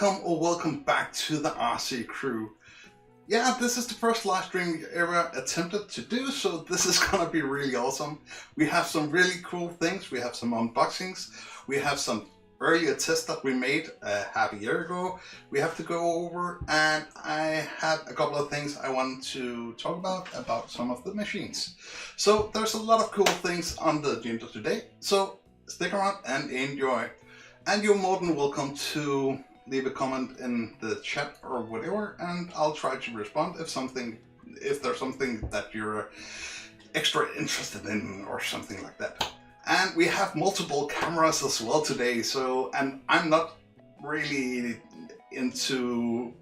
welcome back to the RC crew. Yeah, this is the first live stream we ever attempted to do, so this is gonna be really awesome. We have some really cool things, we have some unboxings, we have some earlier tests that we made half a year ago we have to go over, and I have a couple of things I want to talk about some of the machines. So there's a lot of cool things on the agenda today, so stick around and enjoy. And you're more than welcome to leave a comment in the chat or whatever, and I'll try to respond if there's something that you're extra interested in or something like that. And we have multiple cameras as well today, and I'm not really into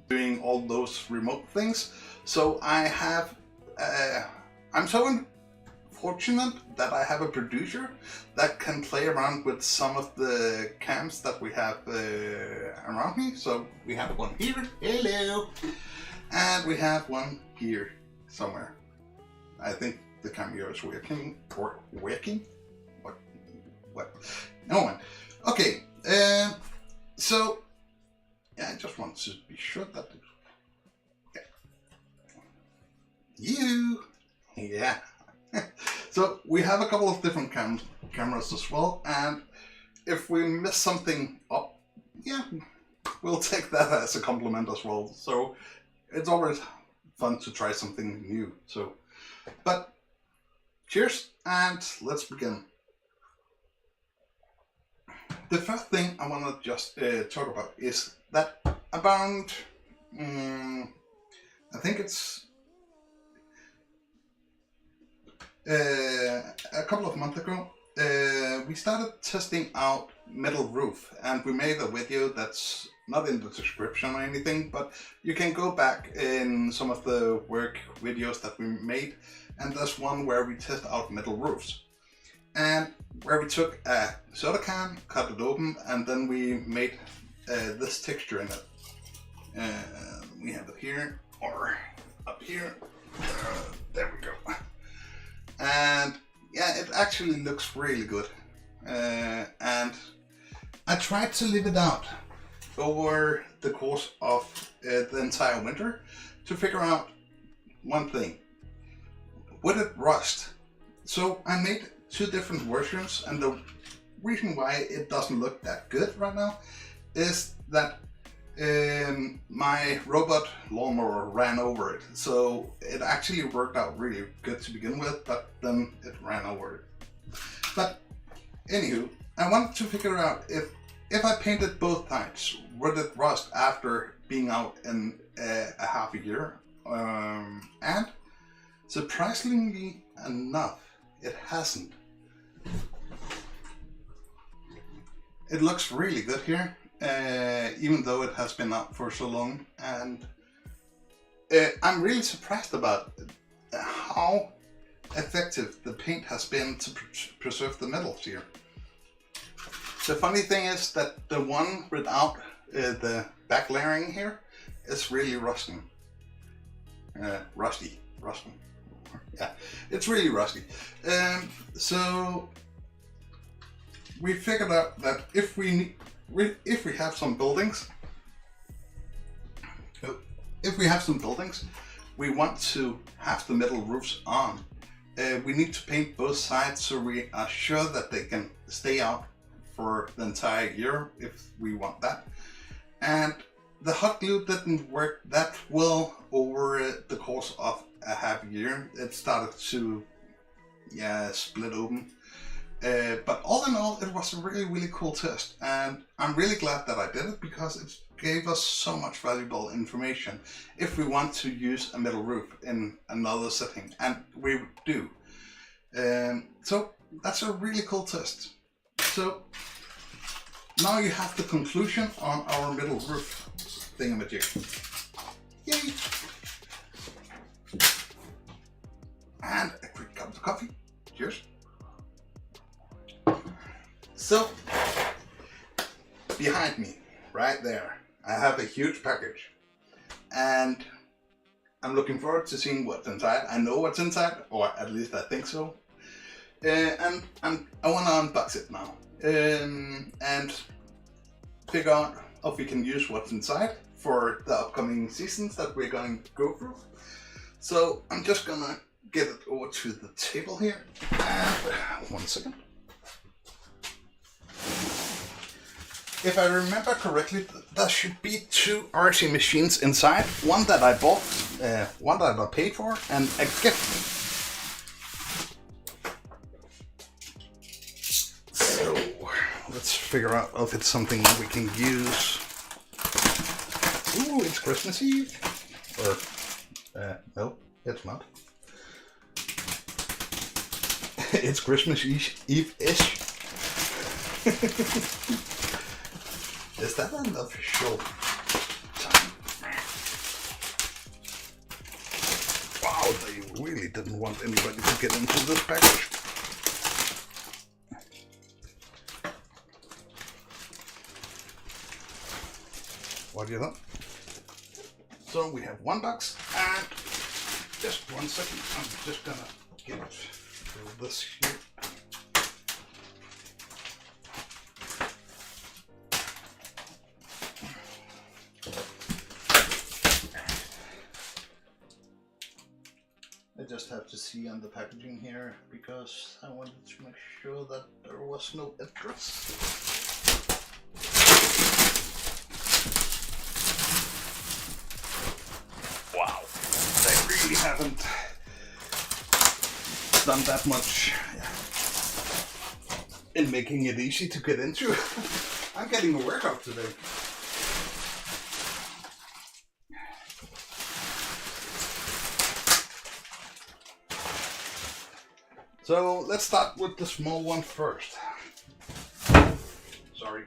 doing all those remote things, so I'm so fortunate that I have a producer that can play around with some of the cams that we have around me. So we have one here, hello, and we have one here somewhere. I think the camera is working. What? No one. Okay, so yeah, I just want to be sure that yeah. So we have a couple of different cameras as well, and if we mess something up, yeah, we'll take that as a compliment as well. So it's always fun to try something new. So, but cheers, and let's begin. The first thing I want to just talk about is that about, I think it's a couple of months ago, we started testing out metal roof, and we made a video that's not in the description or anything, but you can go back in some of the work videos that we made, and there's one where we test out metal roofs, and where we took a soda can, cut it open, and then we made this texture in it. We have it here or up here. There we go. And yeah, it actually looks really good. And I tried to leave it out over the course of the entire winter to figure out one thing. Would it rust? So I made two different versions, and the reason why it doesn't look that good right now is that my robot lawnmower ran over it. So it actually worked out really good to begin with, but then it ran over it. But anywho, I wanted to figure out if I painted both sides, would it rust after being out in a half a year? And surprisingly enough, it hasn't. It looks really good here. Even though it has been out for so long, and I'm really surprised about how effective the paint has been to preserve the metals here. The funny thing is that the one without the back layering here is really rusting. Rusty. Yeah, it's really rusty. So we figured out that if we have some buildings, we want to have the metal roofs on. We need to paint both sides so we are sure that they can stay out for the entire year if we want that. And the hot glue didn't work that well over the course of a half year. It started to split open. But all in all, it was a really cool test, and I'm really glad that I did it because it gave us so much valuable information if we want to use a metal roof in another setting, and we do. So that's a really cool test. So now you have the conclusion on our metal roof thingamajig. Yay! And a quick cup of coffee. Cheers. So, behind me, right there, I have a huge package, and I'm looking forward to seeing what's inside. I know what's inside, or at least I think so, and I want to unbox it now, and figure out if we can use what's inside for the upcoming seasons that we're going to go through. So I'm just gonna get it over to the table here. And 1 second. If I remember correctly, there should be 2 RC machines inside. One that I bought, one that I paid for, and a gift. So let's figure out if it's something we can use. Ooh, it's Christmas Eve. Or, no, it's not. It's Christmas Eve-ish. Is that an official time? Wow, they really didn't want anybody to get into this package. What do you think? So we have 1 box, and just 1 second, I'm just gonna get this here. I just have to see on the packaging here because I wanted to make sure that there was no address. Wow, they really haven't done that much in making it easy to get into. I'm getting a workout today. So let's start with the small one first. Sorry.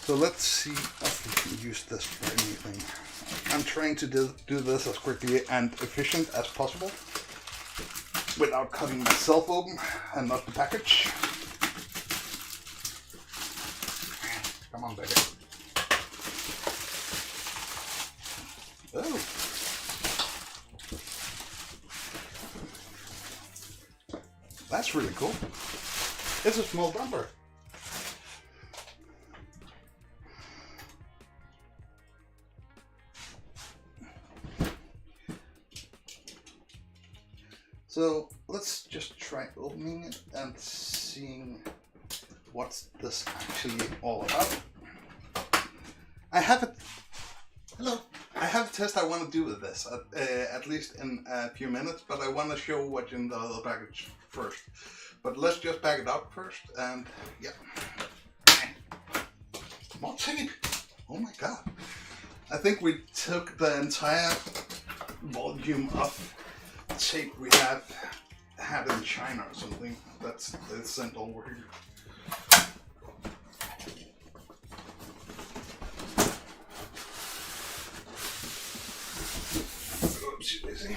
So let's see if we can use this for anything. I'm trying to do this as quickly and efficient as possible without cutting myself open and not the package. Come on, baby. Oh. That's really cool. It's a small bumper. So let's just try opening it and seeing what's this actually all about. I have it. Hello. I have a test I want to do with this, at least in a few minutes, but I want to show what's in the other package first. But let's just pack it out first, and yeah. More tape! Oh my god. I think we took the entire volume of tape we had in China or something. That's sent over here. Oopsie-daisy.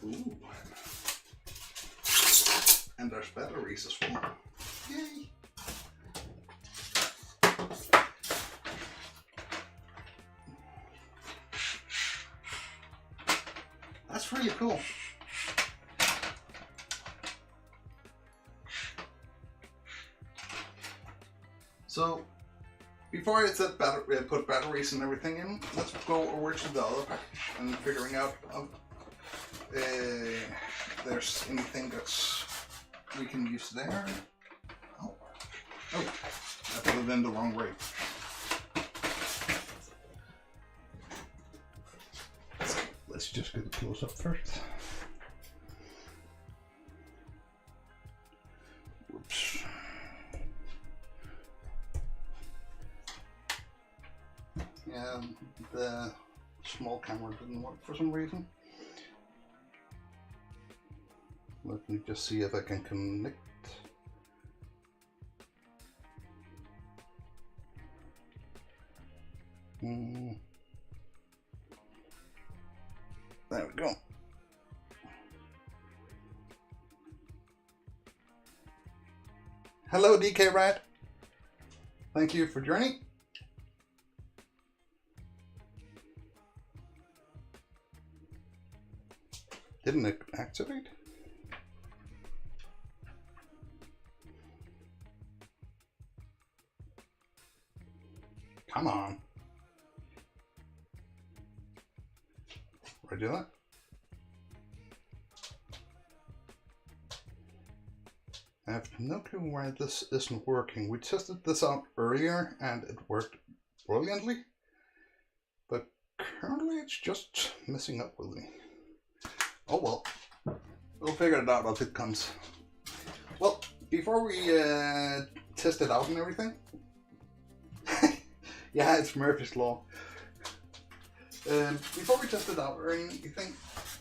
Ooh. And there's batteries as well. Yay! That's really cool. So, before I said put batteries and everything in, let's go over to the other package and figuring out if there's anything that's we can use there. Oh, I put it in the wrong way. Let's just get a close up first. Whoops. Yeah, the small camera didn't work for some reason. Let me just see if I can connect. There we go. Hello, DK Rat. Thank you for joining. Didn't it activate? Come on. Ready to do that? I have no clue why this isn't working. We tested this out earlier and it worked brilliantly, but currently it's just messing up with me. Oh well, we'll figure it out as it comes. Well, before we test it out and everything, yeah, it's Murphy's Law. Before we test it out or anything,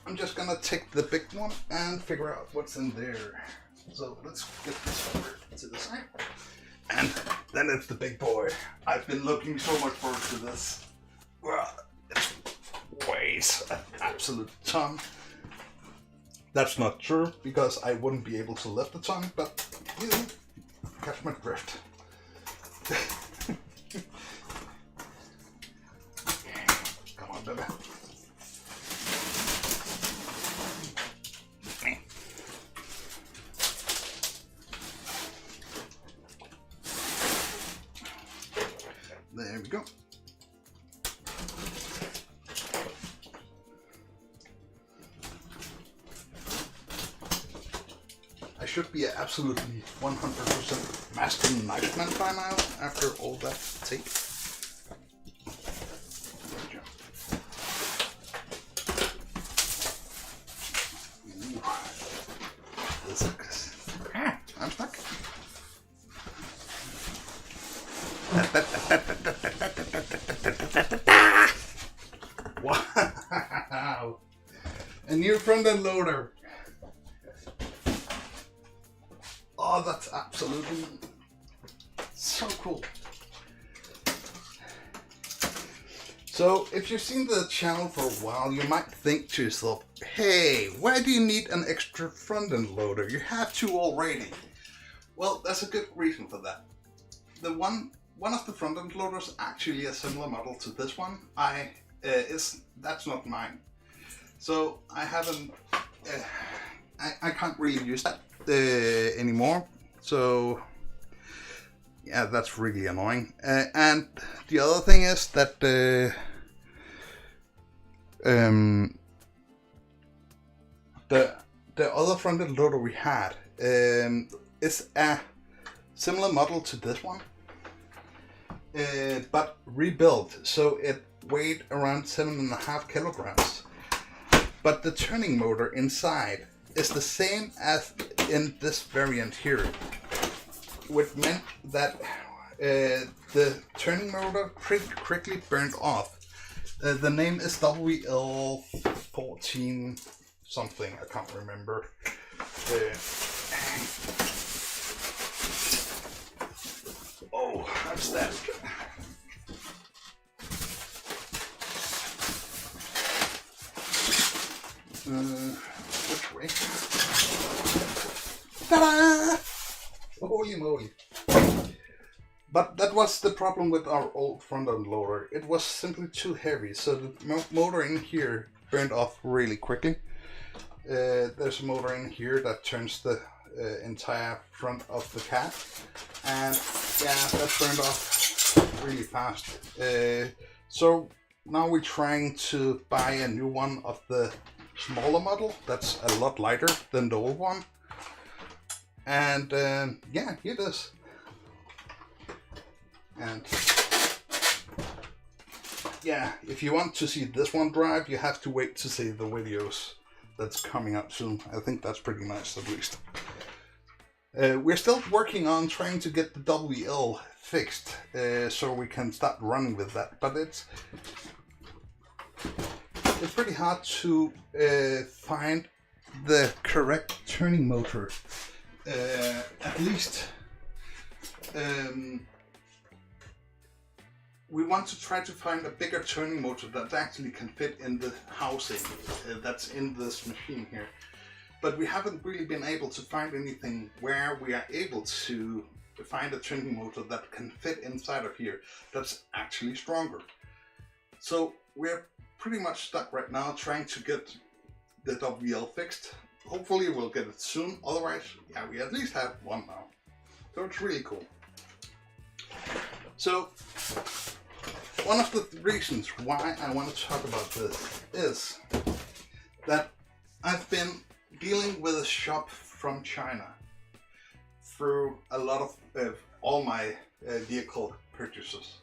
I'm just gonna take the big one and figure out what's in there. So let's get this over to the side. And then it's the big boy. I've been looking so much forward to this. Well, it weighs an absolute ton. That's not true, because I wouldn't be able to lift a ton, but you catch my drift. Come on, baby. There we go. I should be absolutely 100% master knifeman by now after all that tape. Ooh. This is... I'm stuck. Wow! A new front end loader. Oh, that's absolutely so cool. So, if you've seen the channel for a while, you might think to yourself, hey, why do you need an extra front end loader? You have two already. Well, there's a good reason for that. The one of the front end loaders, actually a similar model to this one, that's not mine. So I haven't, I can't really use that anymore. So yeah, that's really annoying. And the other thing is that the other front end loader we had is a similar model to this one. But rebuilt, so it weighed around 7.5 kilograms. But the turning motor inside is the same as in this variant here, which meant that the turning motor quickly burned off. The name is WL14 something, I can't remember. Oh, that's that. Which way? Ta-da! Holy moly. But that was the problem with our old front end loader. It was simply too heavy, so the motor in here burned off really quickly. There's a motor in here that turns the entire front of the cab, and yeah, that burned off really fast. So now we're trying to buy a new one of the smaller model that's a lot lighter than the old one. And yeah, here it is. And yeah, if you want to see this one drive, you have to wait to see the videos that's coming up soon. I think that's pretty nice, at least. We're still working on trying to get the WL fixed, so we can start running with that, but it's pretty hard to find the correct turning motor. At least we want to try to find a bigger turning motor that actually can fit in the housing that's in this machine here. But we haven't really been able to find anything where we are able to find a turning motor that can fit inside of here that's actually stronger. So we're pretty much stuck right now trying to get the WL fixed. Hopefully we'll get it soon, otherwise, yeah, we at least have one now. So it's really cool. So, one of the reasons why I want to talk about this is that I've been dealing with a shop from China through a lot of all my vehicle purchases.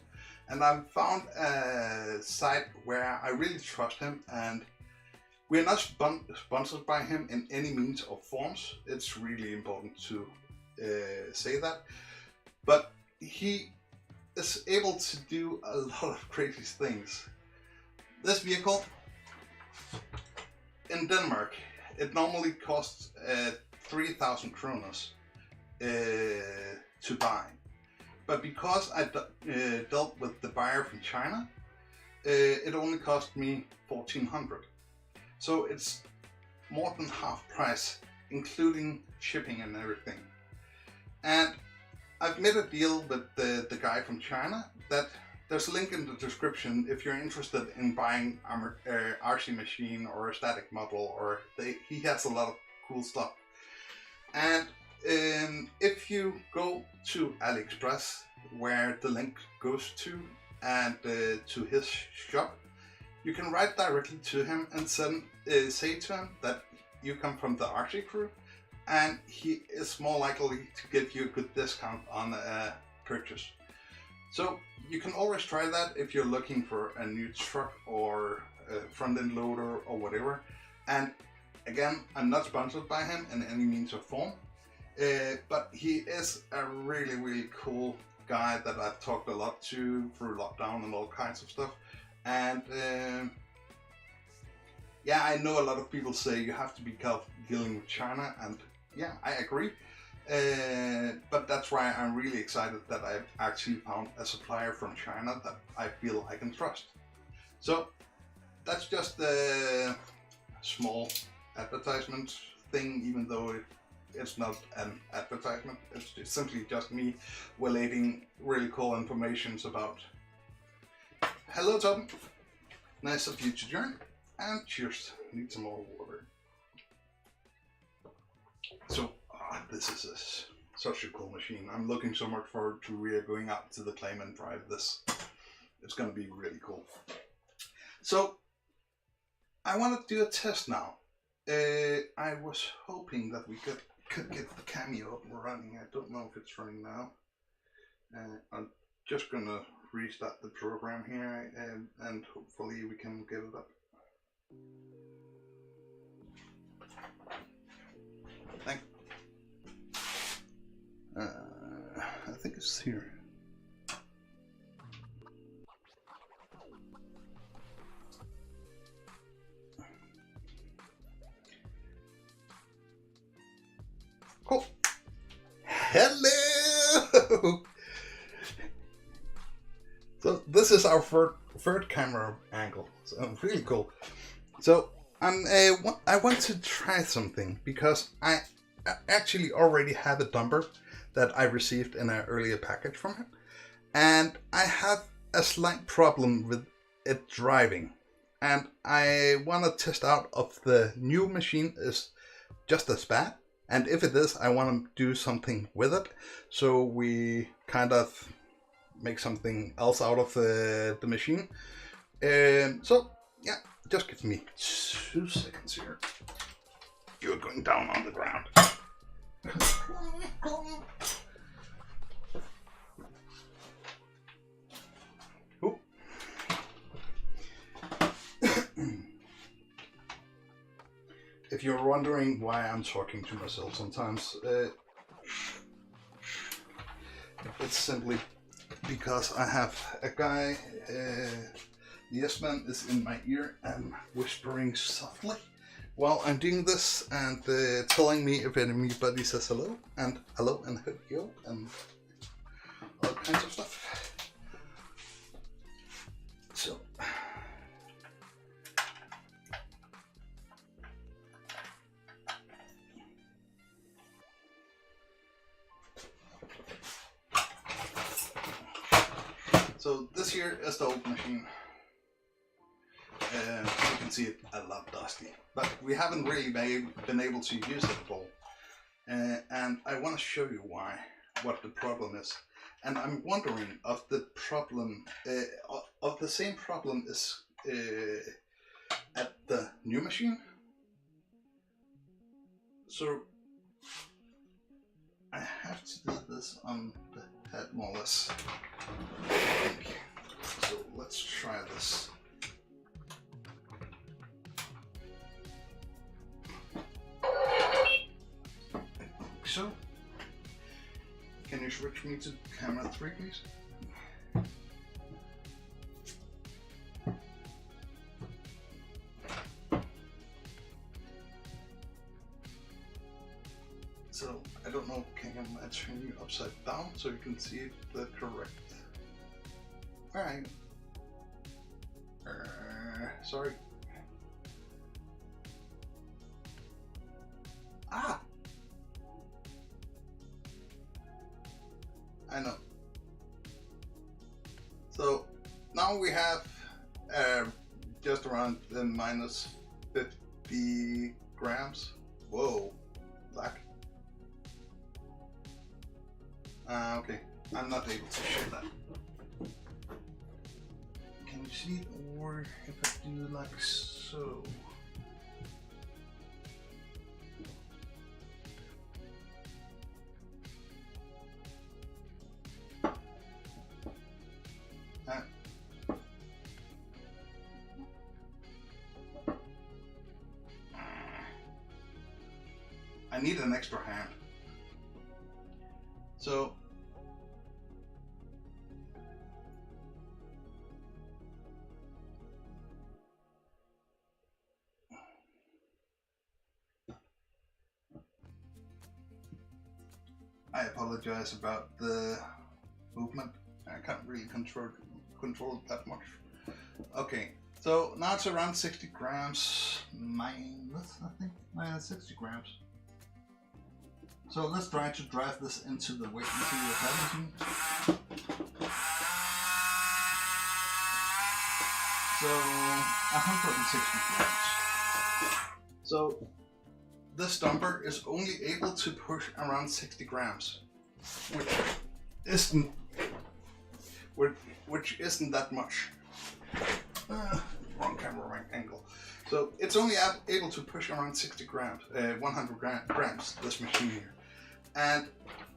And I've found a site where I really trust him, and we're not sponsored by him in any means or forms. It's really important to say that. But he is able to do a lot of crazy things. This vehicle in Denmark, it normally costs 3,000 kroners to buy. But because I dealt with the buyer from China, it only cost me 1,400. So it's more than half price, including shipping and everything. And I've made a deal with the guy from China that there's a link in the description if you're interested in buying RC machine or a static model, or he has a lot of cool stuff. And if you go to AliExpress, where the link goes to, and to his shop, you can write directly to him and say to him that you come from the RC crew, and he is more likely to give you a good discount on a purchase. So you can always try that if you're looking for a new truck or a front-end loader or whatever. And again, I'm not sponsored by him in any means or form, but he is a really, really cool guy that I've talked a lot to through lockdown and all kinds of stuff. And yeah, I know a lot of people say you have to be careful dealing with China, and yeah, I agree. But that's why I'm really excited that I've actually found a supplier from China that I feel I can trust. So that's just a small advertisement thing, even though it's not an advertisement. It's just simply just me relating really cool information about. Hello Tom, nice of you to join, and cheers. Need some more water. So this is such a cool machine. I'm looking so much forward to really going out to the claim and drive this. It's going to be really cool. So I want to do a test now. I was hoping that we could get the Cameo up and running. I don't know if it's running now. I'm just going to restart the program here, and hopefully we can get it up. Thank you. I think it's here. Cool. Hello! So this is our third camera angle. So really cool. So I want to try something, because I actually already have a dumper that I received in an earlier package from him, and I have a slight problem with it driving, and I want to test out if the new machine is just as bad, and if it is, I want to do something with it, so we kind of make something else out of the machine. So yeah, just give me 2 seconds here. You're going down on the ground. Ooh. If you're wondering why I'm talking to myself sometimes, it's simply because I have a guy, the yes-man is in my ear and whispering softly while I'm doing this, and telling me if anybody says hello and yo and all kinds of stuff. So this here is the old machine. You can can see it a lot dusty, but we haven't really been able to use it at all. And I want to show you what the problem is. And I'm wondering if the problem, of the same problem is at the new machine. So I have to do this on the head more or less, I think. So let's try this. So, can you switch me to camera 3, please? So, I don't know, can I turn you upside down so you can see the correct? Alright. Sorry. Ah! I know. So now we have just around the minus 50 grams. Whoa, black. Okay, I'm not able to show that. Can you see it, or if I do like so? I need an extra hand. So I apologize about the movement. I can't really control it that much. Okay, so now it's around 60 grams minus, I think, minus 60 grams. So let's try to drive this into the weight into the head machine. So 160 grams. So this dumper is only able to push around 60 grams, which isn't that much. Wrong camera, wrong angle. So it's only able to push around 60 grams, 100 grams, this machine here. And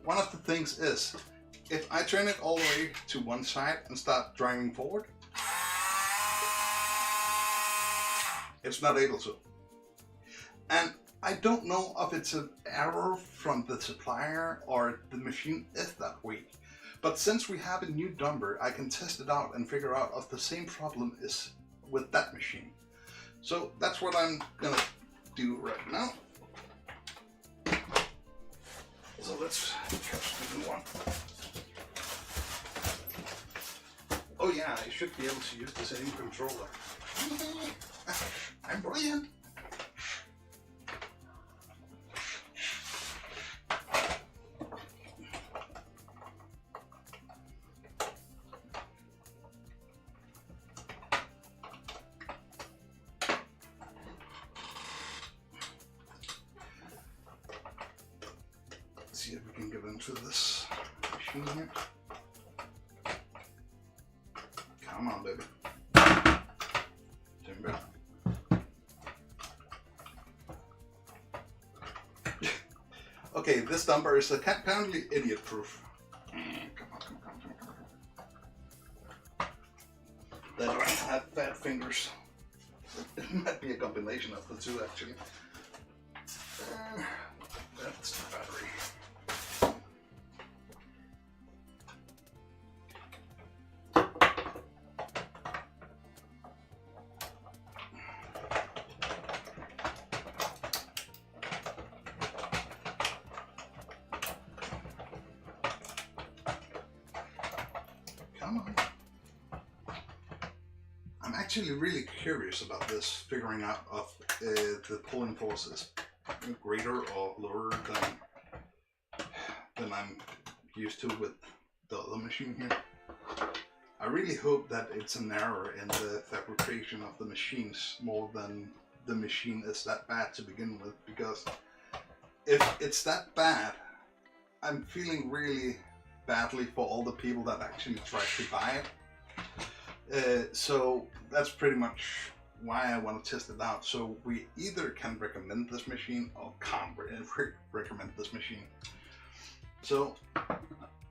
one of the things is, if I turn it all the way to one side and start driving forward, it's not able to. And I don't know if it's an error from the supplier or the machine is that way. But since we have a new dumper, I can test it out and figure out if the same problem is with that machine. So that's what I'm gonna do right now. So let's catch the new one. Oh yeah, I should be able to use the same controller. I'm brilliant. See if we can get into this machine here. Come on, baby. Timber. Okay, this dumper is apparently idiot-proof. Come on. They don't have fat fingers. It might be a combination of the two, actually. That's the battery. Come on. I'm actually really curious about this, figuring out if the pulling force is greater or lower than I'm used to with the other machine here. I really hope that it's an error in the fabrication of the machines more than the machine is that bad to begin with, because if it's that bad, I'm feeling really badly for all the people that actually tried to buy it. So that's pretty much why I want to test it out. So we either can recommend this machine or can't recommend this machine. So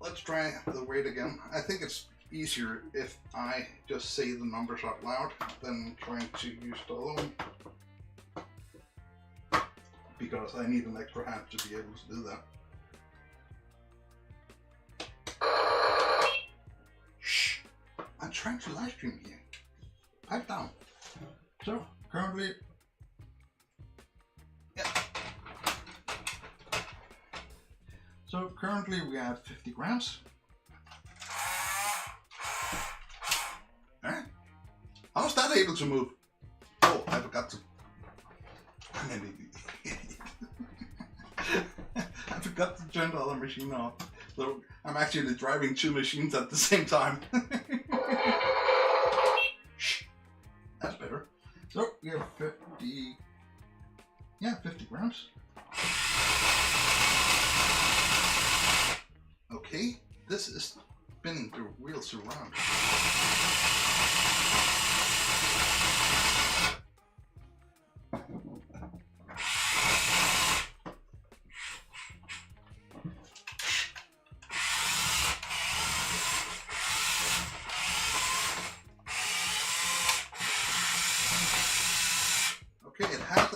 let's try the weight again. I think it's easier if I just say the numbers out loud than trying to use the other one, because I need an extra hand to be able to do that. Shh! I'm trying to live stream here. Pipe down. So currently, currently we have 50 grams. Alright. How's that able to move? Oh, I forgot to. I'm an idiot. I forgot to turn the other machine off. So I'm actually driving two machines at the same time. Shh. That's better. So we have 50 grams. Okay, this is spinning the wheels around. Okay, it has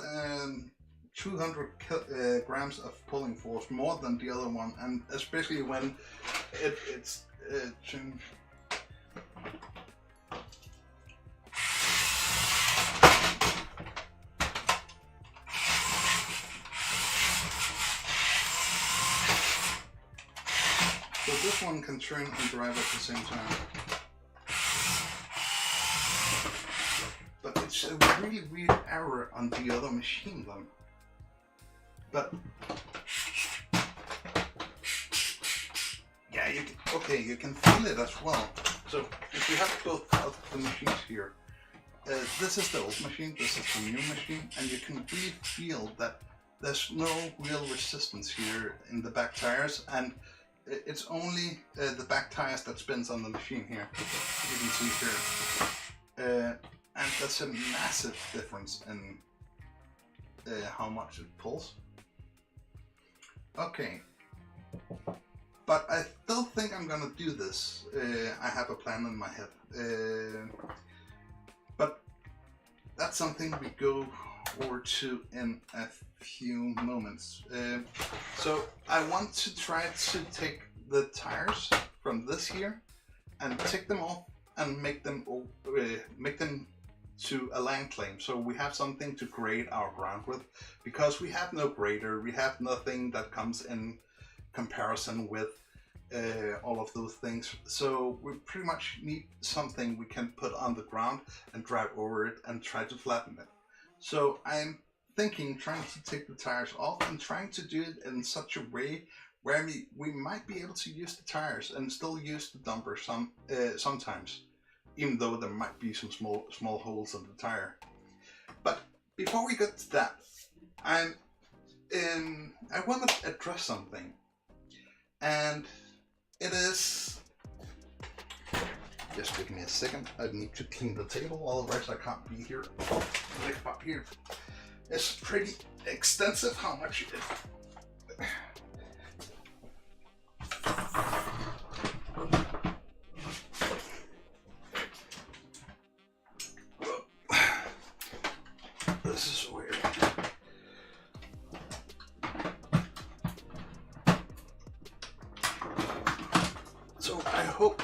200 grams of pulling force, more than the other one, and especially when it's changed. So this one can turn and drive at the same time. But it's a really weird error on the other machine though. But yeah, you can feel it as well. So if you have both of the machines here, this is the old machine, this is the new machine, and you can really feel that there's no real resistance here in the back tires, and it's only the back tires that spins on the machine here. You can see here, and that's a massive difference in how much it pulls. Okay, but I still think I'm gonna do this. I have a plan in my head, but that's something we go over to in a few moments. So I want to try to take the tires from this here and take them off and make them to a land claim, so we have something to grade our ground with, because we have no grader, we have nothing that comes in comparison with all of those things. So we pretty much need something we can put on the ground and drive over it and try to flatten it. So I'm thinking, trying to take the tires off and trying to do it in such a way where we might be able to use the tires and still use the dumper sometimes, even though there might be some small holes in the tire. But before we get to that, I want to address something, and it is, just give me a second, I need to clean the table, otherwise I can't be here. Lift up here. It's pretty extensive how much it is. This is weird. So I hope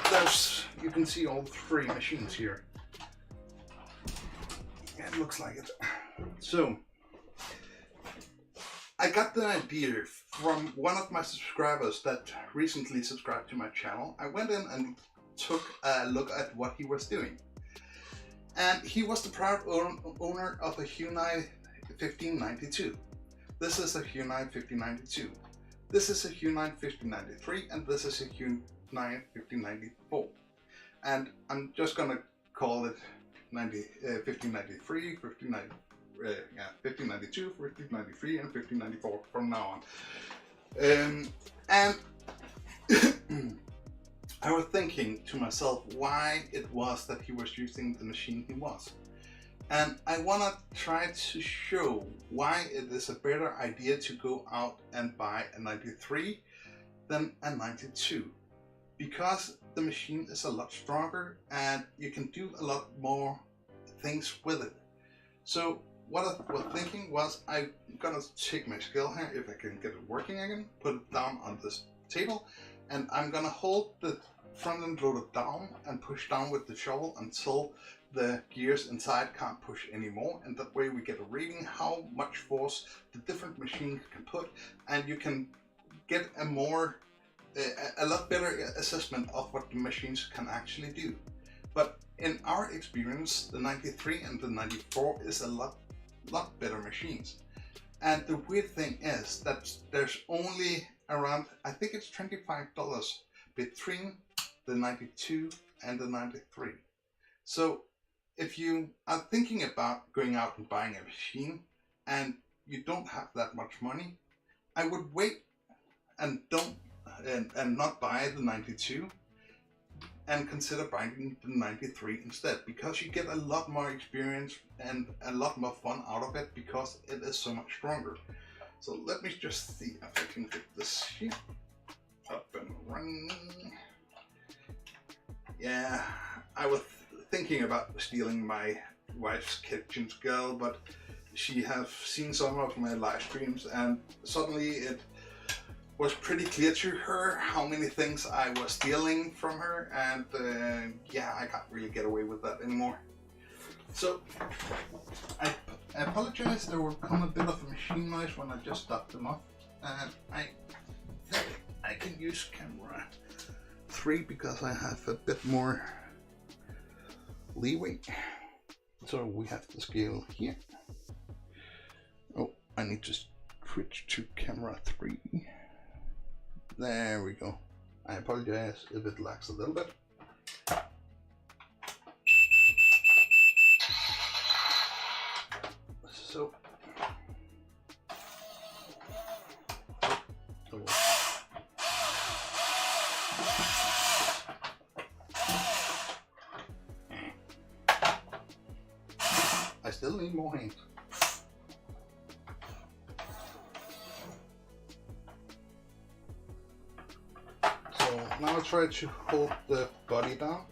you can see all three machines here. Yeah, it looks like it. So I got the idea from one of my subscribers that recently subscribed to my channel. I went in and took a look at what he was doing. And he was the proud owner of a Hyundai 1592. This is a Hyundai 1592. This is a Hyundai 1593, and this is a Hyundai 1594. and I'm just gonna call it 1593, 1592, 1593, and 1594 from now on. And I was thinking to myself why it was that he was using the machine he was. And I want to try to show why it is a better idea to go out and buy a 93 than a 92. Because the machine is a lot stronger and you can do a lot more things with it. So what I was thinking was I'm gonna take my scale here, if I can get it working again, put it down on this table, and I'm gonna hold the front end loader down and push down with the shovel until the gears inside can't push anymore, and that way we get a reading how much force the different machines can put, and you can get a lot better assessment of what the machines can actually do. But in our experience, the 93 and the 94 is a lot better machines. And the weird thing is that there's only around, I think it's $25 between the 92 and the 93. So if you are thinking about going out and buying a machine and you don't have that much money, I would wait and not buy the 92 and consider buying the 93 instead, because you get a lot more experience and a lot more fun out of it because it is so much stronger. So let me just see if I can get this sheet up and running. Yeah, I was thinking about stealing my wife's kitchen scale, but she has seen some of my live streams and suddenly it was pretty clear to her how many things I was stealing from her, and yeah, I can't really get away with that anymore. So I apologize, there will come a bit of a machine noise when I just stop them off, and I think I can use camera 3 because I have a bit more leeway. So we have the scale here. Oh, I need to switch to camera 3. There we go. I apologize if it lags a little bit. So I still need more hands. Now I try to hold the body down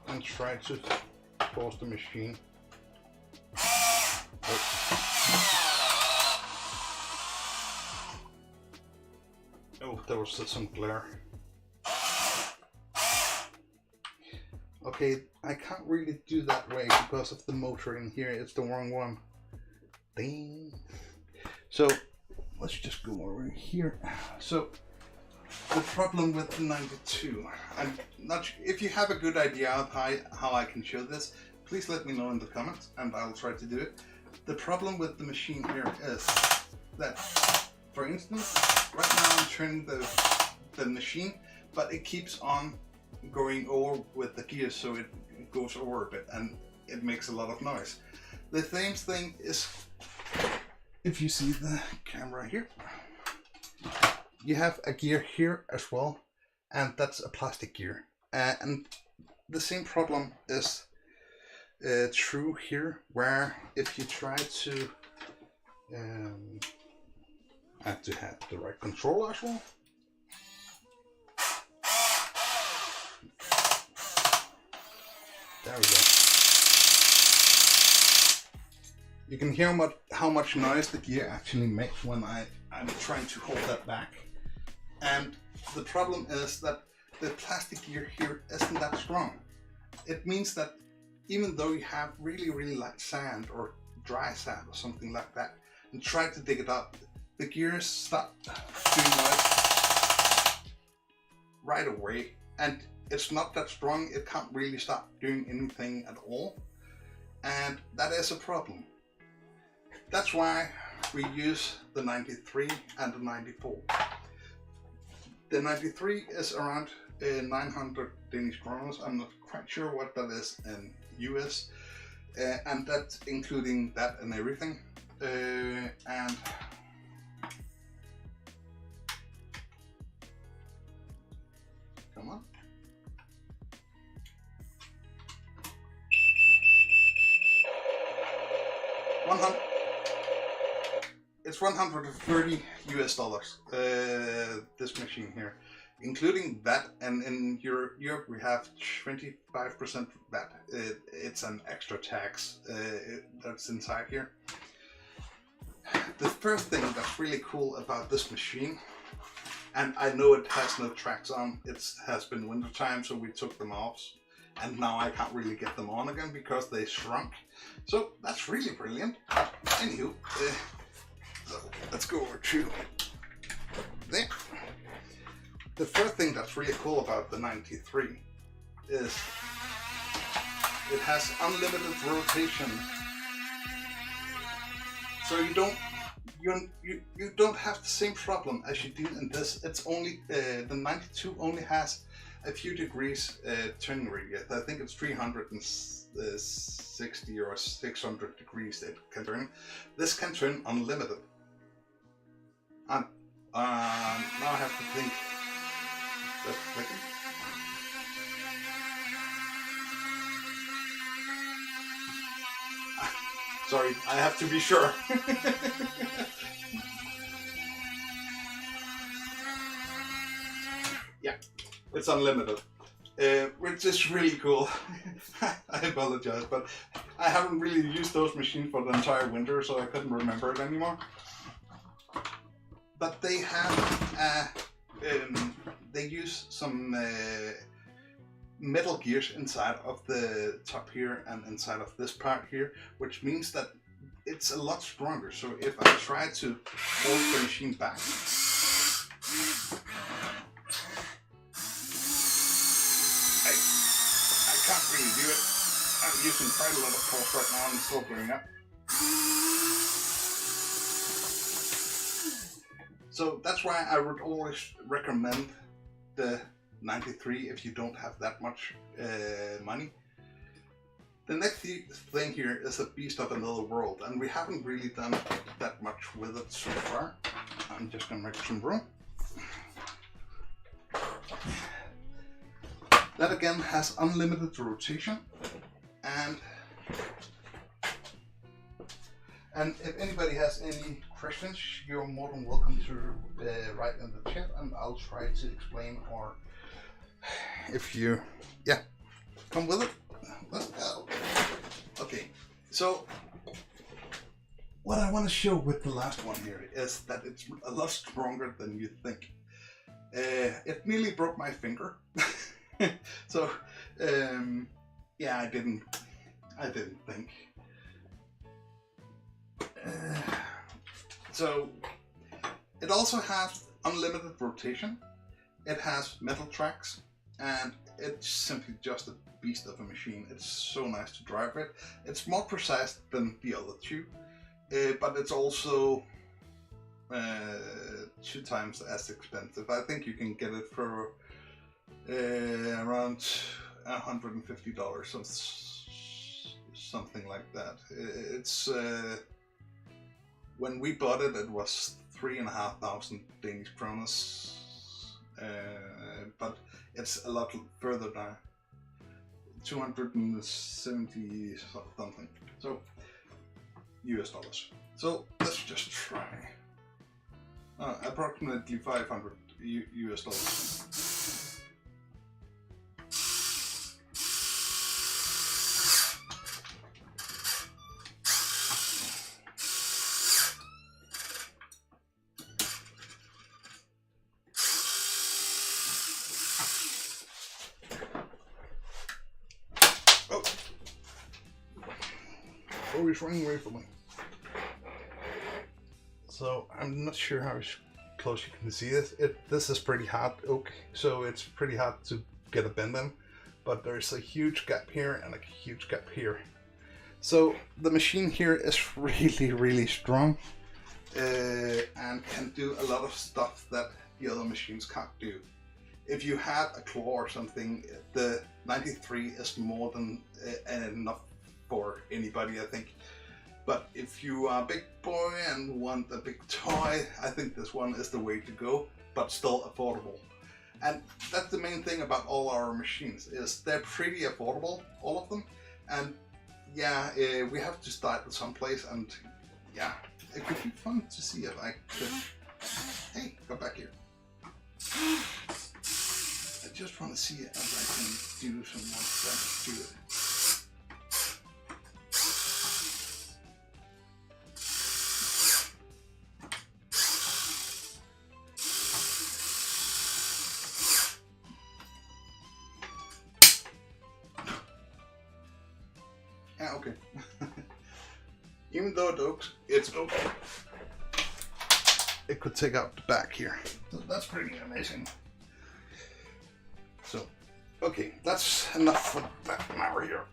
and try to force the machine. Oh, there was some glare. Okay, I can't really do that way because of the motor in here. It's the wrong one. Dang. So let's just go over here. So the problem with the 92, I'm not sure, if you have a good idea of how I can show this, please let me know in the comments and I'll try to do it. The problem with the machine here is that, for instance, right now I'm turning the machine, but it keeps on going over with the gears, so it goes over a bit and it makes a lot of noise. The same thing is, if you see the camera here, you have a gear here as well, and that's a plastic gear. And the same problem is true here, where if you try to, I have to have the right control as well. There we go. You can hear how much noise the gear actually makes when I'm trying to hold that back. And the problem is that the plastic gear here isn't that strong. It means that even though you have really light sand or dry sand or something like that and try to dig it up, the gears stop doing noise right away, and it's not that strong. It can't really stop doing anything at all, and that is a problem. That's why we use the 93 and the 94. The 93 is around 900 Danish kroners. I'm not quite sure what that is in US, and that's including that and everything. And come on. It's $130 US, this machine here, including that, and in Europe we have 25% VAT. It's an extra tax that's inside here. The first thing that's really cool about this machine, and I know it has no tracks on, it has been winter time, so we took them off, and now I can't really get them on again because they shrunk. So that's really brilliant. Anywho, so let's go over to there. The first thing that's really cool about the 93 is it has unlimited rotation. So you don't have the same problem as you do in this. It's only the 92 only has a few degrees turning radius. I think it's 360 or 600 degrees it can turn. This can turn unlimited. And now I have to think. Just a second. Sorry, I have to be sure. Yeah, it's unlimited, which is really cool. I apologize, but I haven't really used those machines for the entire winter, so I couldn't remember it anymore. But they have, they use some metal gears inside of the top here and inside of this part here, which means that it's a lot stronger. So if I try to hold the machine back, I can't really do it. I'm using quite a lot of force right now and it's still going up. So that's why I would always recommend the 93 if you don't have that much money. The next thing here is a beast of another world, and we haven't really done that much with it so far. I'm just gonna make some room. That again has unlimited rotation, and if anybody has any questions, you're more than welcome to write in the chat, and I'll try to explain, or if you, yeah, come with it. Let's go. Okay, so what I want to show with the last one here is that it's a lot stronger than you think. It nearly broke my finger. So yeah, I didn't think. So it also has unlimited rotation. It has metal tracks, and it's simply just a beast of a machine. It's so nice to drive it. It's more precise than the other two, but it's also 2 times as expensive. I think you can get it for around $150 or something like that. It's when we bought it, it was 3,500 Danish kroner, but it's a lot further down, 270 something, so US dollars. So let's just try. Approximately 500 US dollars. Oh, he's running away from me. So I'm not sure how close you can see this. This is pretty hard oak, so it's pretty hard to get a bend in, but there's a huge gap here and a huge gap here. So the machine here is really strong, and can do a lot of stuff that the other machines can't do. if you have a claw or something, the 93 is more than enough for anybody, I think. But if you are a big boy and want a big toy, I think this one is the way to go, but still affordable. And that's the main thing about all our machines, is they're pretty affordable, all of them. And yeah, we have to start with someplace, and yeah, it could be fun to see if I could. Hey, go back here. I just want to see if I can do some more stuff to it. Yeah, okay. Even though it's okay, it could take out the back here. So that's pretty amazing. So, okay, that's enough for that now here.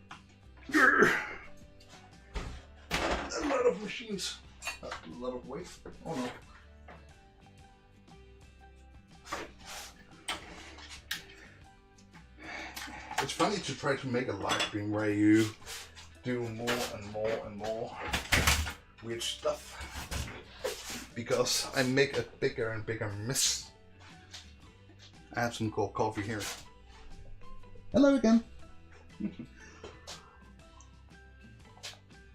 A lot of machines. That's a lot of weight. Oh no. It's funny to try to make a live stream where you do more and more and more weird stuff, because I make a bigger and bigger mess. I have some cold coffee here. Hello again.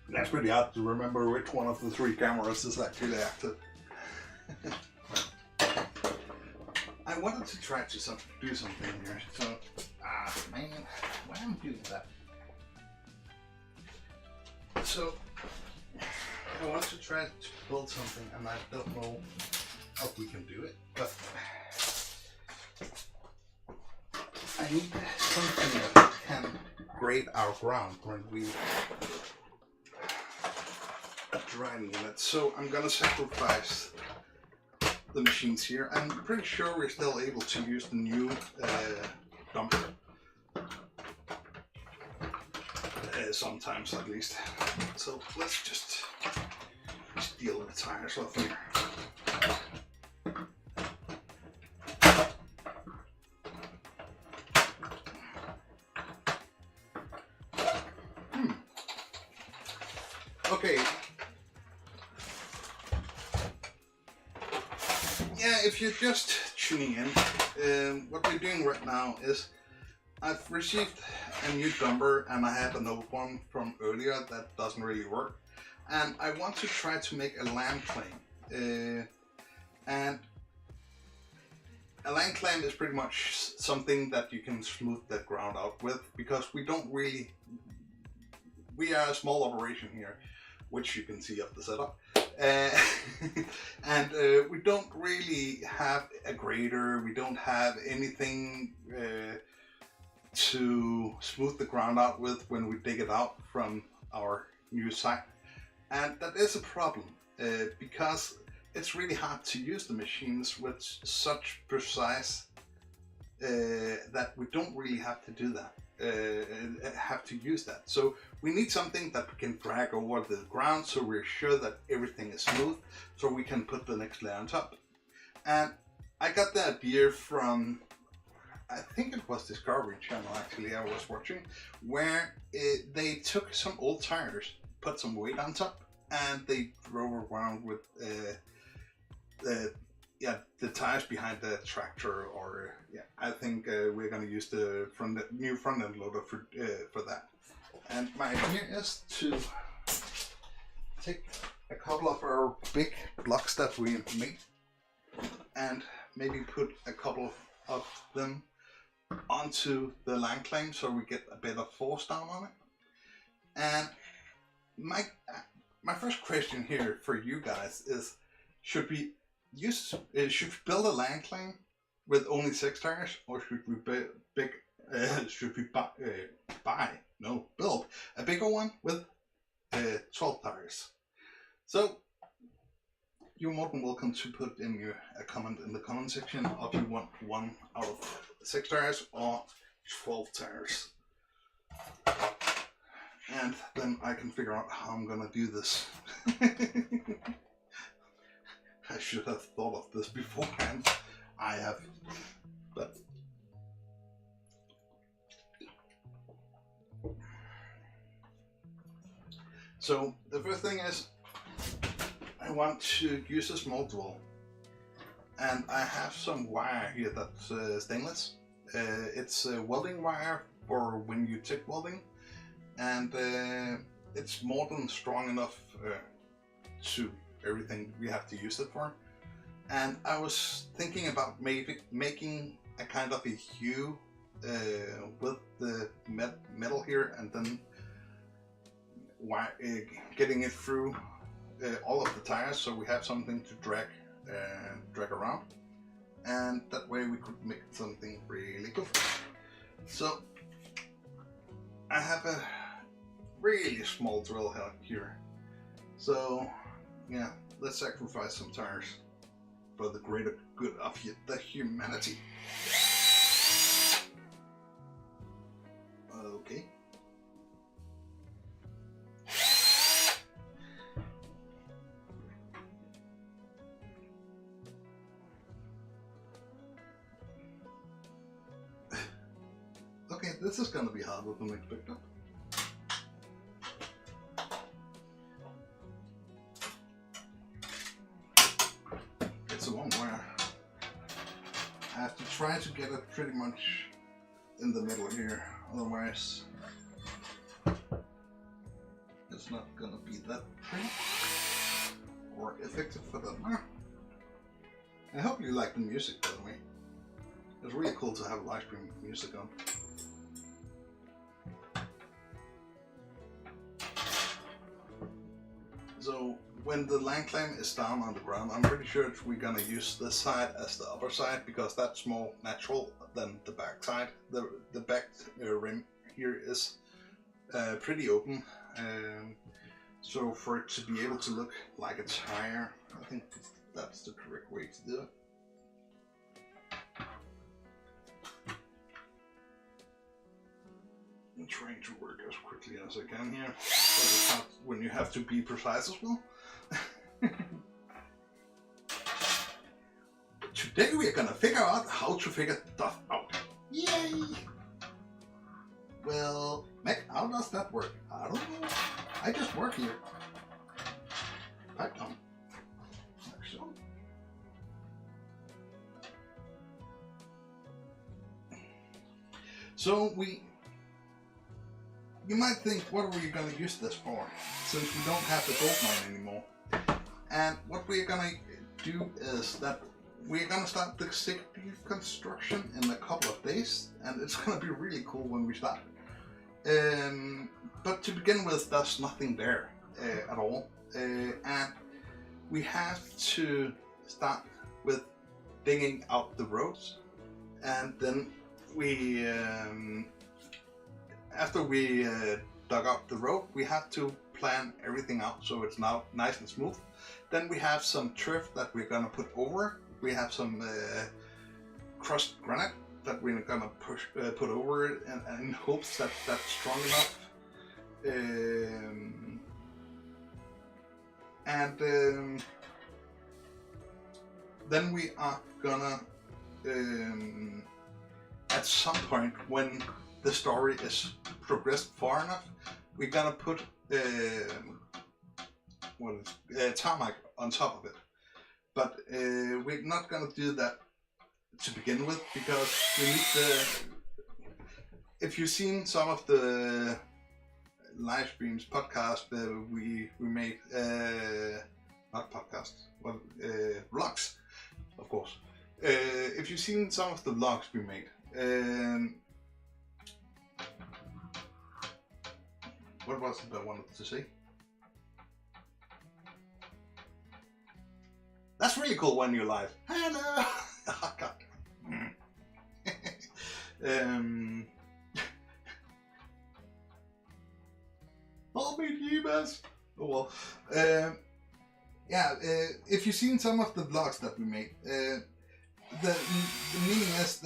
That's pretty hard to remember which one of the three cameras is actually active. I wanted to try to do something here, so man, why am I doing that? So I want to try to build something, and I don't know if we can do it, but I need something that can grade our ground when we are driving it. So I'm gonna sacrifice the machines here. I'm pretty sure we're still able to use the new dumper. Sometimes at least. So let's just deal with the tires off here. Okay. Yeah, if you're just tuning in, what we're doing right now is I've received a new dumper, and I had an old one from earlier that doesn't really work, and I want to try to make a land claim. And a land claim is pretty much something that you can smooth the ground out with, because we are a small operation here, which you can see of the setup. And we don't really have a grader, we don't have anything to smooth the ground out with when we dig it out from our new site. And that is a problem, because it's really hard to use the machines with such precise that we don't really have to do that, have to use that. So we need something that we can drag over the ground, so we're sure that everything is smooth, so we can put the next layer on top. And I got the idea from, I think it was Discovery Channel actually I was watching, where they took some old tires, put some weight on top, and they drove around with the tires behind the tractor, or I think we're gonna use the new front end loader for that. And my idea is to take a couple of our big blocks that we made and maybe put a couple of them onto the land claim, so we get a bit of force down on it. And my first question here for you guys is, should we build a land claim with only 6 tires, or should we build a bigger one with 12 tires? So you're more than welcome to put in a comment in the comment section if you want 1 out of 6 tires or 12 tires. And then I can figure out how I'm gonna do this. I should have thought of this beforehand. I have, but So the first thing is I want to use a small drill, and I have some wire here that's stainless. It's welding wire for when you TIG welding, and it's more than strong enough to everything we have to use it for. And I was thinking about maybe making a kind of a hue with the metal here, and then getting it through all of the tires, so we have something to drag around, and that way we could make something really cool. So I have a really small drill here, so yeah, let's sacrifice some tires for the greater good of the humanity. Okay. Okay, this is gonna be harder than expected. It's a long wire. I have to try to get it pretty much in the middle here, otherwise it's not gonna be that pretty or effective for that matter. I hope you like the music, by the way. It's really cool to have live stream music on. So when the line clamp is down on the ground, I'm pretty sure we're gonna use this side as the upper side, because that's more natural than the back side. The back rim here is pretty open, so for it to be able to look like it's higher, I think that's the correct way to do it. I'm trying to work as quickly as I can here, but it's not when you have to be precise as well. Today we are gonna figure out how to figure stuff out. Yay! Well, Mac, how does that work? I don't know. I just work here. Pipe down. Like so. So you might think, what are we going to use this for, since we don't have the gold mine anymore? And what we're going to do is that we're going to start the city construction in a couple of days, and it's going to be really cool when we start. But to begin with, there's nothing there at all, and we have to start with digging out the roads, and then we after we dug up the road, we have to plan everything out so it's now nice and smooth. Then we have some turf that we're gonna put over. We have some crushed granite that we're gonna put over it, and in hopes that that's strong enough. Then we are gonna at some point, when the story is progressed far enough, we're gonna put tarmac on top of it. But we're not gonna do that to begin with, because we need the. If you've seen some of the live streams, podcast we made, not podcasts, but vlogs, of course. If you've seen some of the vlogs we made. What was it I wanted to say? That's really cool when you're live. Hello! Oh, God. I'll meet you, Bess. Oh well. If you've seen some of the vlogs that we made, the meaning is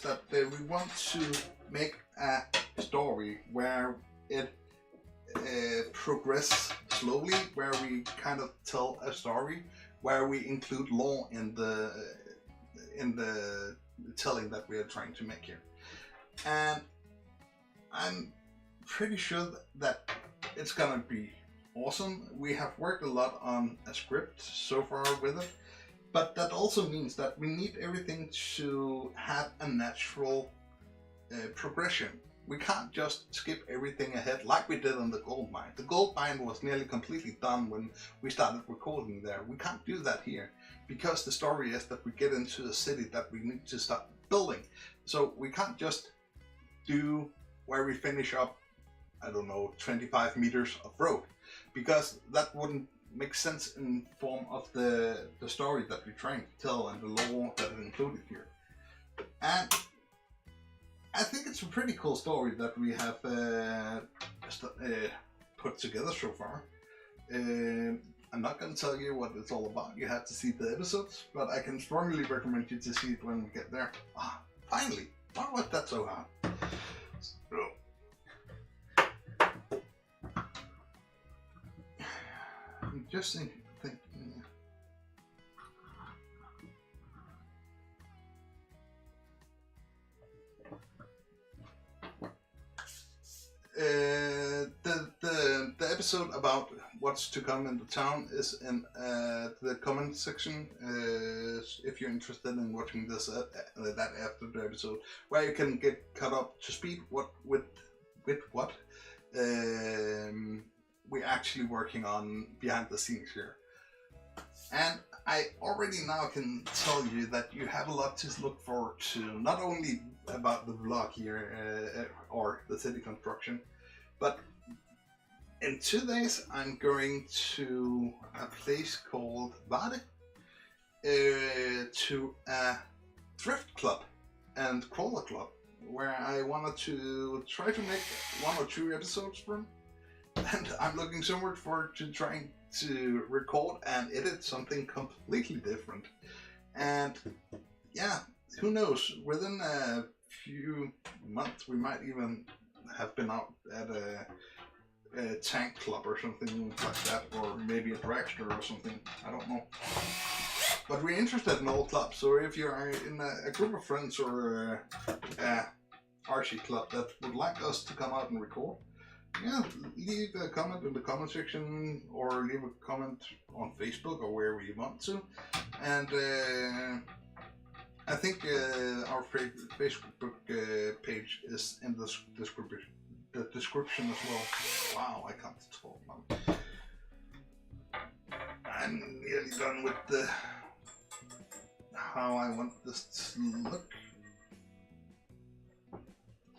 that we want to make a story where it progresses slowly, where we kind of tell a story, where we include lore in the telling that we are trying to make here. And I'm pretty sure that it's gonna be awesome. We have worked a lot on a script so far with it, but that also means that we need everything to have a natural progression. We can't just skip everything ahead like we did on the gold mine. The gold mine was nearly completely done when we started recording there. We can't do that here because the story is that we get into a city that we need to start building. So we can't just do where we finish up, I don't know, 25 meters of road, because that wouldn't make sense in form of the story that we're trying to tell and the lore that is included here. And I think it's a pretty cool story that we have put together so far. I'm not going to tell you what it's all about. You have to see the episodes, but I can strongly recommend you to see it when we get there. Ah, finally! Why was that so hard? So, I'm just thinking. The episode about what's to come in the town is in the comment section. If you're interested in watching this, that after the episode, where you can get caught up to speed with what we're actually working on behind the scenes here. And I already now can tell you that you have a lot to look forward to, not only about the vlog here or the city construction, but in 2 days I'm going to a place called Vade, to a thrift club and crawler club, where I wanted to try to make 1 or 2 episodes from, and I'm looking forward to trying to record and edit something completely different. And yeah, who knows, within a few months we might even have been out at a tank club or something like that, or maybe a dragster or something, I don't know. But we're interested in all clubs, so if you're in a group of friends or a RC club that would like us to come out and record, yeah, leave a comment in the comment section, or leave a comment on Facebook or wherever you want to. And I think our Facebook page is in the description as well. Wow, I can't talk now. I'm nearly done with the how I want this to look.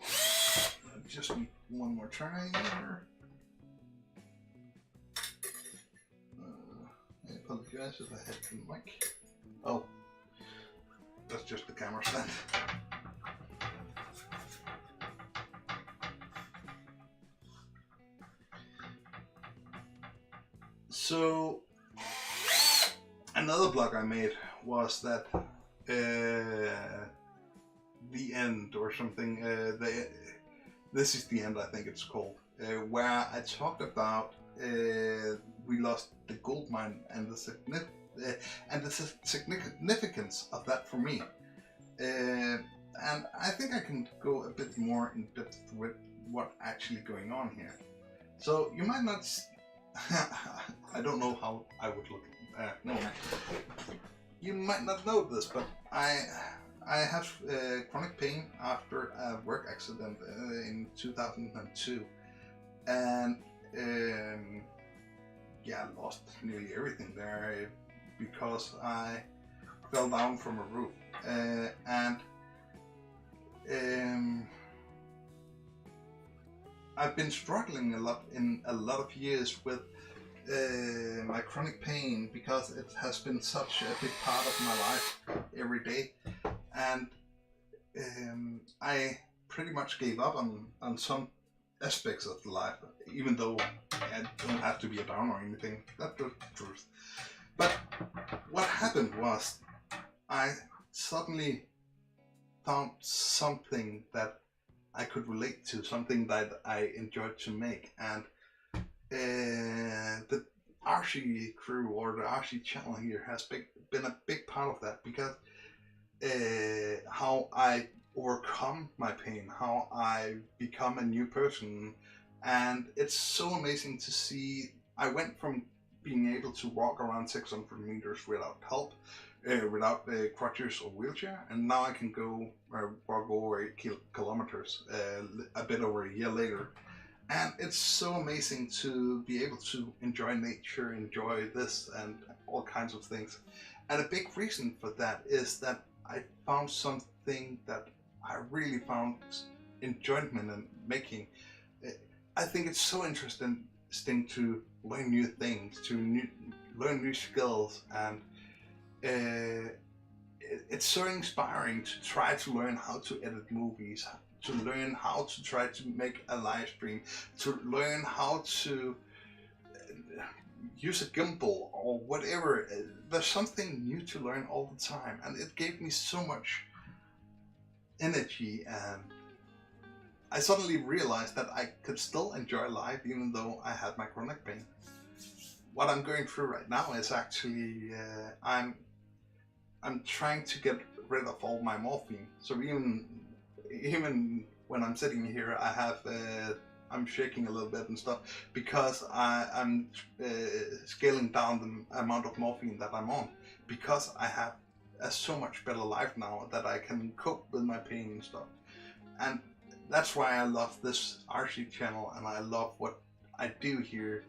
I just need one more try here. I apologize if I hit the mic. Oh, that's just the camera stand. So another blog I made was that the end or something. This is the end, I think it's called, where I talked about we lost the gold mine and the significance of that for me. And I think I can go a bit more in depth with what's actually going on here. So you might not. I don't know how I would look. No, you might not know this, but I have chronic pain after a work accident in 2002, and yeah, I lost nearly everything there because I fell down from a roof, and I've been struggling a lot of years with my chronic pain, because it has been such a big part of my life every day, and I pretty much gave up on some aspects of life, even though I don't have to be a downer or anything. That's the truth. But what happened was I suddenly found something that I could relate to, something that I enjoyed to make, and the RC crew or the RC channel here has been a big part of that, because how I overcome my pain, how I become a new person, And it's so amazing to see. I went from being able to walk around 600 meters without help, without crutches or wheelchair, and now I can go walk over 8 kilometers a bit over a year later. And it's so amazing to be able to enjoy nature, enjoy this and all kinds of things. And a big reason for that is that I found something that I really found enjoyment in making. I think it's so interesting to learn new things, to learn new skills, and it's so inspiring to try to learn how to edit movies, to learn how to try to make a live stream, to learn how to use a gimbal or whatever. There's something new to learn all the time, and it gave me so much energy, and I suddenly realized that I could still enjoy life even though I had my chronic pain. What I'm going through right now is actually I'm trying to get rid of all my morphine. So even when I'm sitting here, I have I'm shaking a little bit and stuff because I'm scaling down the amount of morphine that I'm on, because I have a so much better life now that I can cope with my pain and stuff. And that's why I love this RC channel, and I love what I do here,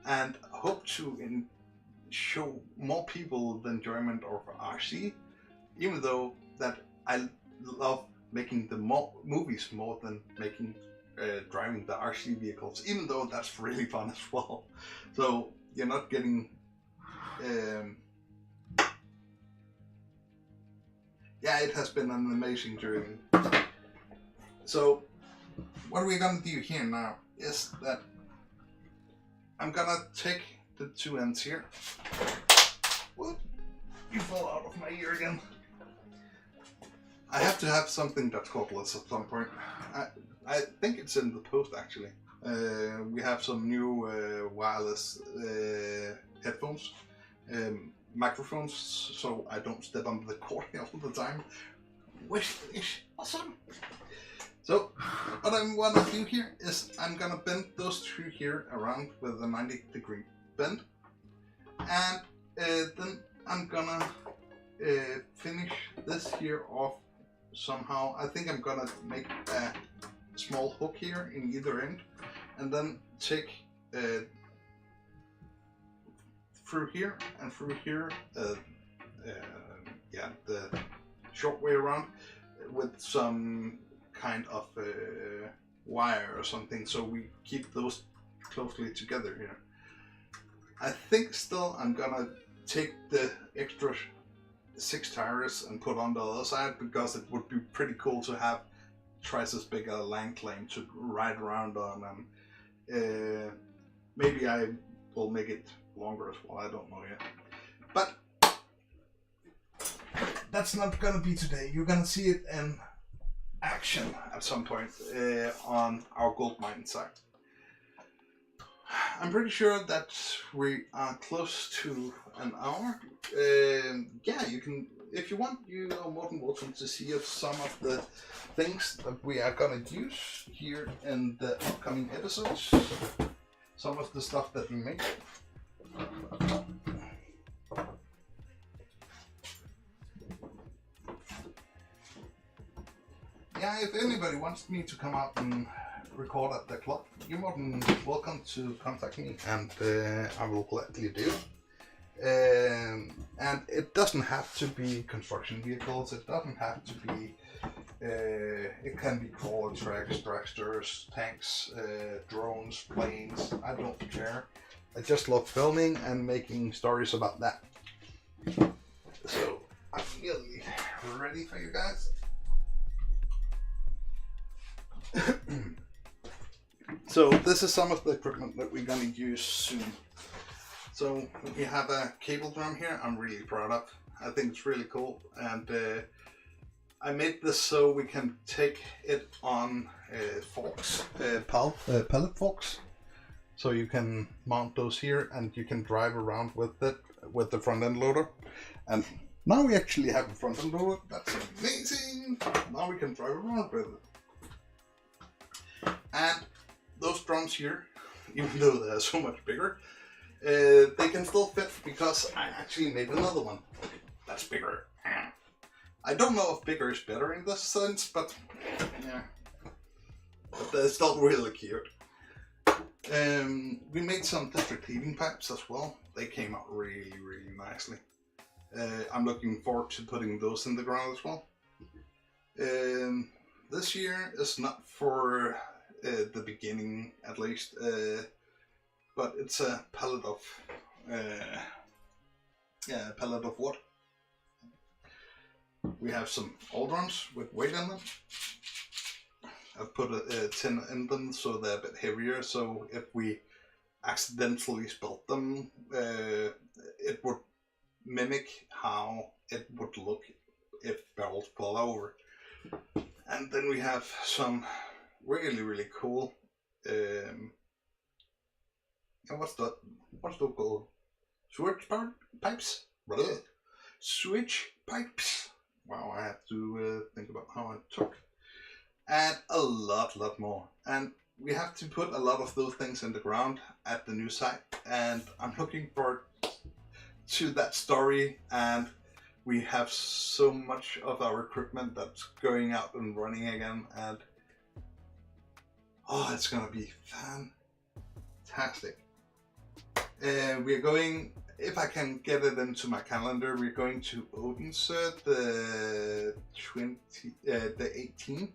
and hope to show more people the enjoyment of RC, even though that I love making the movies more than making driving the RC vehicles, even though that's really fun as well. So you're not getting yeah, it has been an amazing journey. So what we're gonna do here now is that I'm gonna take the two ends here. Whoop, you fall out of my ear again. I have to have something that's cordless at some point. I think it's in the post actually. We have some new wireless headphones, microphones, so I don't step on the cord all the time, which is awesome. So what I want to do here is I'm gonna bend those two here around with a 90-degree bend, and then I'm gonna finish this here off somehow. I think I'm gonna make a small hook here in either end, and then take through here and through here, yeah, the short way around with some kind of wire or something, so we keep those closely together here. I think still I'm gonna take the extra 6 tires and put on the other side, because it would be pretty cool to have twice as big a land claim to ride around on, and maybe I will make it longer as well, I don't know yet. But that's not gonna be today. You're gonna see it in action at some point on our gold mine site. I'm pretty sure that we are close to an hour. Yeah, you can, if you want, you are more than welcome to see some of the things that we are gonna use here in the upcoming episodes. Some of the stuff that we make. Yeah, if anybody wants me to come out and record at the club, you're more than welcome to contact me, and I will gladly do. And it doesn't have to be construction vehicles, it doesn't have to be, it can be crawler tracks, dragsters, tanks, drones, planes, I don't care. I just love filming and making stories about that. So I'm really ready for you guys. So this is some of the equipment that we're gonna use soon. So we have a cable drum here. I'm really proud of. I think it's really cool, and I made this so we can take it on forks, pellet forks. So you can mount those here, and you can drive around with it with the front end loader. And now we actually have a front end loader. That's amazing. Now we can drive around with it. And those drums here, even though they're so much bigger, they can still fit because I actually made another one that's bigger. I don't know if bigger is better in this sense, but yeah, but they're still really cute. We made some district heating pipes as well. They came out really, really nicely. I'm looking forward to putting those in the ground as well. This year is not for the beginning, at least, but it's a pallet of wood. We have some old ones with weight in them. I've put a tin in them so they're a bit heavier, so if we accidentally spilt them, it would mimic how it would look if barrels fall over. And then we have some really, really cool what's that called? Switch pipes? Switch pipes. Wow, I have to think about how I talk. And a lot more. And we have to put a lot of those things in the ground at the new site. And I'm looking forward to that story. And we have so much of our equipment that's going out and running again. And oh, it's gonna be fantastic. We're going, if I can get it into my calendar, we're going to Odense the 18th,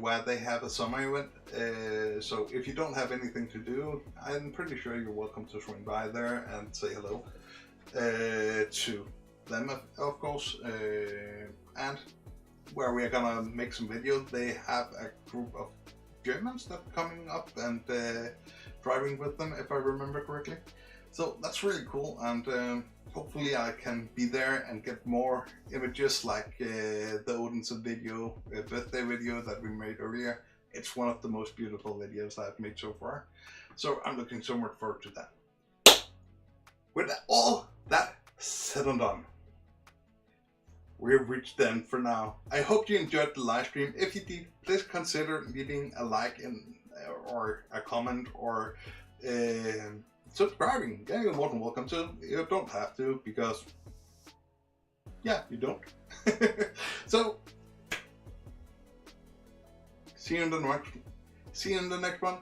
where they have a summer event. So if you don't have anything to do, I'm pretty sure you're welcome to swing by there and say hello to them, of course. And where we're gonna make some videos. They have a group of Germans that are coming up and driving with them, if I remember correctly. So that's really cool, and hopefully I can be there and get more images like the Odense video, birthday video that we made earlier. It's one of the most beautiful videos I've made so far. So I'm looking so much forward to that. With all that said and done, we've reached the end for now. I hope you enjoyed the live stream. If you did, please consider leaving a like or a comment or subscribing. Yeah, you're more than welcome to. You don't have to, because yeah, you don't. So see you in the next one.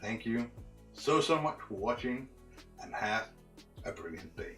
Thank you so much for watching, and have a brilliant day.